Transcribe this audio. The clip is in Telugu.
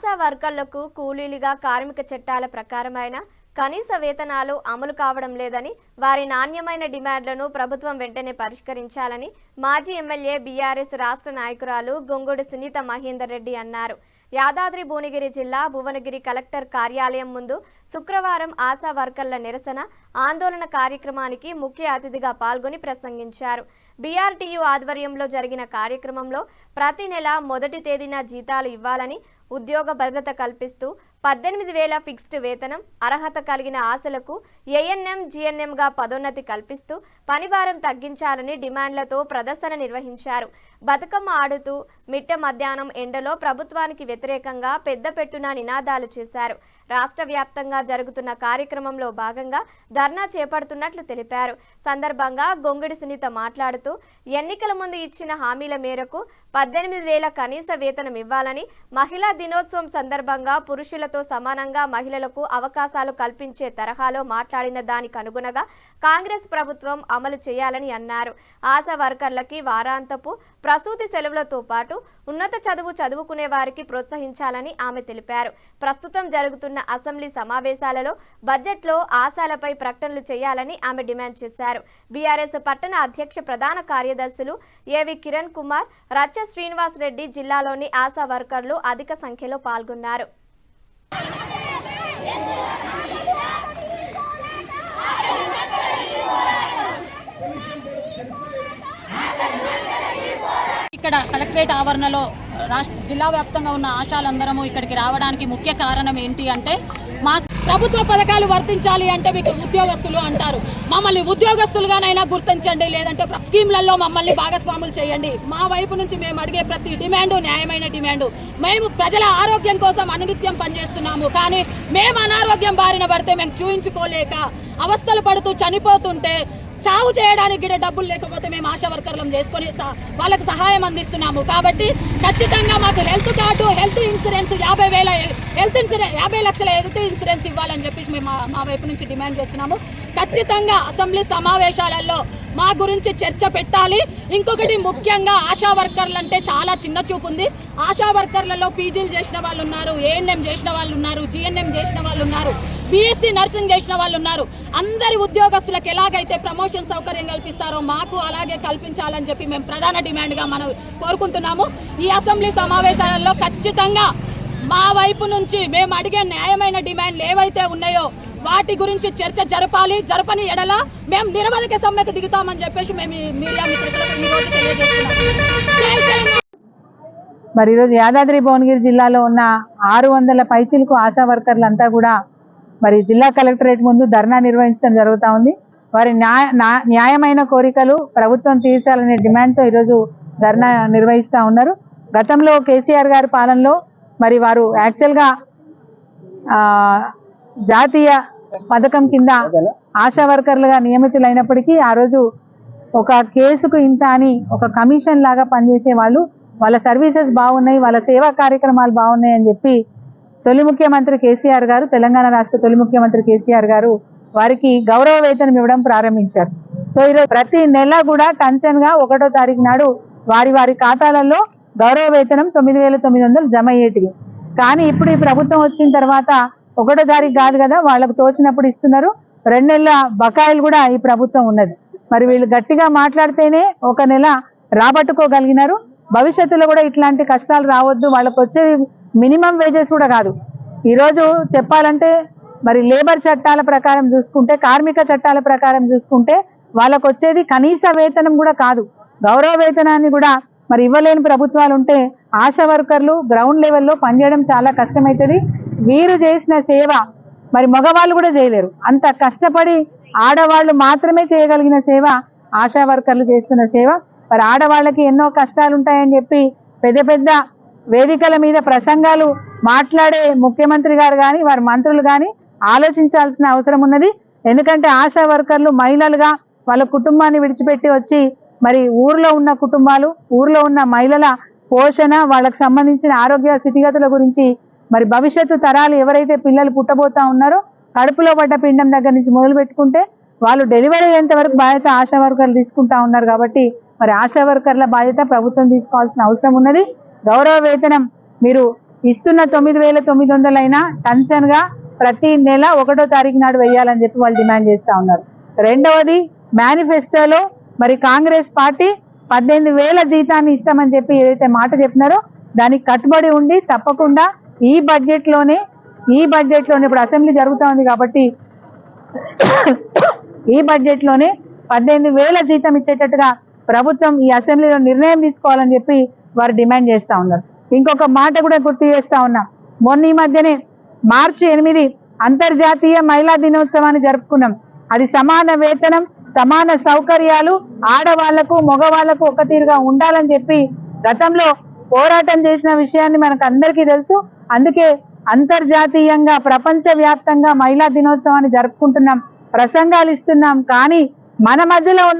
ఆశా వర్కర్లకు కూలీలుగా కార్మిక చట్టాల ప్రకారమైన కనీస వేతనాలు అమలు కావడం లేదని, వారి నాణ్యమైన డిమాండ్లను ప్రభుత్వం వెంటనే పరిష్కరించాలని మాజీ ఎమ్మెల్యే బీఆర్ఎస్ రాష్ట్ర నాయకురాలు గొంగుడు సునీత మహేందర్ రెడ్డి అన్నారు. యాదాద్రి భువనగిరి జిల్లా భువనగిరి కలెక్టర్ కార్యాలయం ముందు శుక్రవారం ఆశా వర్కర్ల నిరసన ఆందోళన కార్యక్రమానికి ముఖ్య అతిథిగా పాల్గొని ప్రసంగించారు. బీఆర్టీయూ ఆధ్వర్యంలో జరిగిన కార్యక్రమంలో ప్రతి నెల మొదటి తేదీన జీతాలు ఇవ్వాలని, ఉద్యోగ భద్రత కల్పిస్తూ 18,000 ఫిక్స్డ్ వేతనం, అర్హత కలిగిన ఆశలకు ఏఎన్ఎం, జీఎన్ఎంగా పదోన్నతి కల్పిస్తూ పనిభారం తగ్గించాలని డిమాండ్లతో ప్రదర్శన నిర్వహించారు. బతుకమ్మ ఆడుతూ మిట్ట మధ్యాహ్నం ఎండలో ప్రభుత్వానికి వ్యతిరేకంగా పెద్దపెట్టున నినాదాలు చేశారు. రాష్ట్ర వ్యాప్తంగా జరుగుతున్న కార్యక్రమంలో భాగంగా ధర్నా చేపడుతున్నట్లు తెలిపారు. సందర్భంగా గొంగుడి సునీత మాట్లాడుతూ ఎన్నికల ముందు ఇచ్చిన హామీల మేరకు 18,000 కనీస వేతనం ఇవ్వాలని, మహిళా దినోత్సవం సందర్భంగా పురుషులతో సమానంగా మహిళలకు అవకాశాలు కల్పించే తరహాలో మాట్లాడిన దానికి అనుగుణంగా కాంగ్రెస్ ప్రభుత్వం అమలు చేయాలని అన్నారు. ఆశా వర్కర్లకి వారాంతపు ప్రసూతి సెలవులతో పాటు ఉన్నత చదువు చదువుకునే వారికి ప్రోత్సహించాలని ఆమె తెలిపారు. ప్రస్తుతం జరుగుతున్న అసెంబ్లీ సమావేశాలలో బడ్జెట్లో ఆశాలపై ప్రకటనలు చేయాలని ఆమె డిమాండ్ చేశారు. బీఆర్ఎస్ పట్టణ అధ్యక్ష ప్రధాన కార్యదర్శులు ఏవి కిరణ్ కుమార్, రచ్చ శ్రీనివాస్ రెడ్డి జిల్లాలోని ఆశా వర్కర్లు అధిక సంఖ్యలో పాల్గొన్నారు. ఇక్కడ కలెక్టరేట్ ఆవరణలో జిల్లా వ్యాప్తంగా ఉన్న ఆశాలందరము ఇక్కడికి రావడానికి ముఖ్య కారణం ఏంటి అంటే, మా ప్రభుత్వ పథకాలు వర్తించాలి అంటే మీకు ఉద్యోగస్తులు అంటారు. మమ్మల్ని ఉద్యోగస్తులుగానైనా గుర్తించండి, లేదంటే స్కీమ్లలో మమ్మల్ని భాగస్వాములు చేయండి. మా వైపు నుంచి మేము అడిగే ప్రతి డిమాండు న్యాయమైన డిమాండు. మేము ప్రజల ఆరోగ్యం కోసం అనునిత్యం పనిచేస్తున్నాము, కానీ మేము అనారోగ్యం బారిన పడితే మేము చూయించుకోలేక అవస్థలు పడుతూ చనిపోతుంటే చావు చేయడానికి కూడా డబ్బులు లేకపోతే మేము ఆశా వర్కర్లను చేసుకొని వాళ్ళకి సహాయం అందిస్తున్నాము. కాబట్టి ఖచ్చితంగా మాకు హెల్త్ కార్డు, హెల్త్ ఇన్సూరెన్స్ 50 లక్షల హెల్త్ ఇన్సూరెన్స్ ఇవ్వాలని చెప్పేసి మేము మా వైపు నుంచి డిమాండ్ చేస్తున్నాము. ఖచ్చితంగా అసెంబ్లీ సమావేశాలలో మా గురించి చర్చ పెట్టాలి. ఇంకొకటి ముఖ్యంగా ఆశా వర్కర్లు అంటే చాలా చిన్న చూపు ఉంది. ఆశా వర్కర్లలో పీజీలు చేసిన వాళ్ళు ఉన్నారు, ఏఎన్ఎం చేసిన వాళ్ళు ఉన్నారు, జీఎన్ఎం చేసిన వాళ్ళు ఉన్నారు, బీఎస్సీ నర్సింగ్ చేసిన వాళ్ళు ఉన్నారు. అందరి ఉద్యోగస్తులకు ఎలాగైతే ప్రమోషన్ సౌకర్యం కల్పిస్తారో మాకు అలాగే కల్పించాలని చెప్పి మేము ప్రధాన డిమాండ్గా మనం కోరుకుంటున్నాము. ఈ అసెంబ్లీ సమావేశాలలో ఖచ్చితంగా మా వైపు నుంచి మేము అడిగే న్యాయమైన డిమాండ్లు ఏవైతే ఉన్నాయో వాటి గురించి చర్చ జరపని ఎడల మేము నిరవధిక సమ్మెకు దిగుతామని చెప్పేసి మేము మీడియా మిత్రులకు ఈరోజు తెలియజేస్తున్నాం. మరి ఈరోజు యాదాద్రి భువనగిరి జిల్లాలో ఉన్న 600 పైచిలకు ఆశా వర్కర్లంతా కూడా మరి జిల్లా కలెక్టరేట్ ముందు ధర్నా నిర్వహించడం జరుగుతూ ఉంది. వారి న్యాయమైన కోరికలు ప్రభుత్వం తీర్చాలనే డిమాండ్తో ఈరోజు ధర్నా నిర్వహిస్తూ ఉన్నారు. గతంలో కేసీఆర్ గారి పాలనలో మరి వారు యాక్చువల్గా జాతీయ పథకం కింద ఆశా వర్కర్లుగా నియమితులైనప్పటికీ ఆ రోజు ఒక కేసుకు ఇంత అని ఒక కమిషన్ లాగా పనిచేసే వాళ్ళు, వాళ్ళ సర్వీసెస్ బాగున్నాయి, వాళ్ళ సేవా కార్యక్రమాలు బాగున్నాయి అని చెప్పి తొలి ముఖ్యమంత్రి కేసీఆర్ గారు, తెలంగాణ రాష్ట్ర తొలి ముఖ్యమంత్రి కేసీఆర్ గారు వారికి గౌరవ వేతనం ఇవ్వడం ప్రారంభించారు. సో ఈరోజు ప్రతి నెల కూడా టెన్షన్గా 1వ తారీఖు నాడు వారి ఖాతాలలో గౌరవ వేతనం 9,900 జమ అయ్యేటివి. కానీ ఇప్పుడు ఈ ప్రభుత్వం వచ్చిన తర్వాత 1వ తారీఖు కాదు కదా, వాళ్ళకు తోచినప్పుడు ఇస్తున్నారు. 2 నెలల బకాయిలు కూడా ఈ ప్రభుత్వం ఉన్నది. మరి వీళ్ళు గట్టిగా మాట్లాడితేనే ఒక నెల రాబట్టుకోగలిగినారు. భవిష్యత్తులో కూడా ఇట్లాంటి కష్టాలు రావద్దు, వాళ్ళకు వచ్చే మినిమం వేజెస్ కూడా కాదు. ఈరోజు చెప్పాలంటే మరి లేబర్ చట్టాల ప్రకారం చూసుకుంటే, కార్మిక చట్టాల ప్రకారం చూసుకుంటే వాళ్ళకు వచ్చేది కనీస వేతనం కూడా కాదు, గౌరవ వేతనాన్ని కూడా మరి ఇవ్వలేని ప్రభుత్వాలు ఉంటే ఆశా వర్కర్లు గ్రౌండ్ లెవెల్లో పనిచేయడం చాలా కష్టమవుతుంది. వీరు చేసిన సేవ మరి మగవాళ్ళు కూడా చేయలేరు. అంత కష్టపడి ఆడవాళ్ళు మాత్రమే చేయగలిగిన సేవ ఆశా వర్కర్లు చేస్తున్న సేవ. మరి ఆడవాళ్ళకి ఎన్నో కష్టాలు ఉంటాయని చెప్పి పెద్ద వేదికల మీద ప్రసంగాలు మాట్లాడే ముఖ్యమంత్రి గారు కానీ వారి మంత్రులు కానీ ఆలోచించాల్సిన అవసరం ఉన్నది. ఎందుకంటే ఆశా వర్కర్లు మహిళలుగా వాళ్ళ కుటుంబాన్ని విడిచిపెట్టి వచ్చి మరి ఊర్లో ఉన్న కుటుంబాలు, ఊర్లో ఉన్న మహిళల పోషణ, వాళ్ళకు సంబంధించిన ఆరోగ్య స్థితిగతుల గురించి మరి భవిష్యత్తు తరాలు ఎవరైతే పిల్లలు పుట్టబోతా ఉన్నారో కడుపులో పడ్డ పిండం దగ్గర నుంచి మొదలు పెట్టుకుంటే వాళ్ళు డెలివరీ అయ్యేంత వరకు బాధ్యత ఆశా వర్కర్లు తీసుకుంటా ఉన్నారు. కాబట్టి మరి ఆశా వర్కర్ల బాధ్యత ప్రభుత్వం తీసుకోవాల్సిన అవసరం ఉన్నది. గౌరవ వేతనం మీరు ఇస్తున్న 9,900 అయినా కన్సర్న్ గా ప్రతి నెల 1వ తారీఖు నాడు వేయాలని చెప్పి వాళ్ళు డిమాండ్ చేస్తా ఉన్నారు. రెండవది, మేనిఫెస్టోలో మరి కాంగ్రెస్ పార్టీ 18,000 జీతాన్ని ఇస్తామని చెప్పి ఏదైతే మాట చెప్పినారో దానికి కట్టుబడి ఉండి తప్పకుండా ఈ బడ్జెట్ లోనే ఇప్పుడు అసెంబ్లీ జరుగుతూ ఉంది కాబట్టి ఈ బడ్జెట్ లోనే 18,000 జీతం ఇచ్చేటట్టుగా ప్రభుత్వం ఈ అసెంబ్లీలో నిర్ణయం తీసుకోవాలని చెప్పి వారు డిమాండ్ చేస్తా ఉన్నారు. ఇంకొక మాట కూడా గుర్తు చేస్తా ఉన్నా, మొన్న ఈ మధ్యనే మార్చి 8 అంతర్జాతీయ మహిళా దినోత్సవాన్ని జరుపుకున్నాం. అది సమాన వేతనం, సమాన సౌకర్యాలు ఆడవాళ్లకు మగవాళ్లకు ఒక తీరుగా ఉండాలని చెప్పి గతంలో పోరాటం చేసిన విషయాన్ని మనకు అందరికీ తెలుసు. అందుకే అంతర్జాతీయంగా ప్రపంచ వ్యాప్తంగా మహిళా దినోత్సవాన్ని జరుపుకుంటున్నాం, ప్రసంగాలు ఇస్తున్నాం. కానీ మన మధ్యలో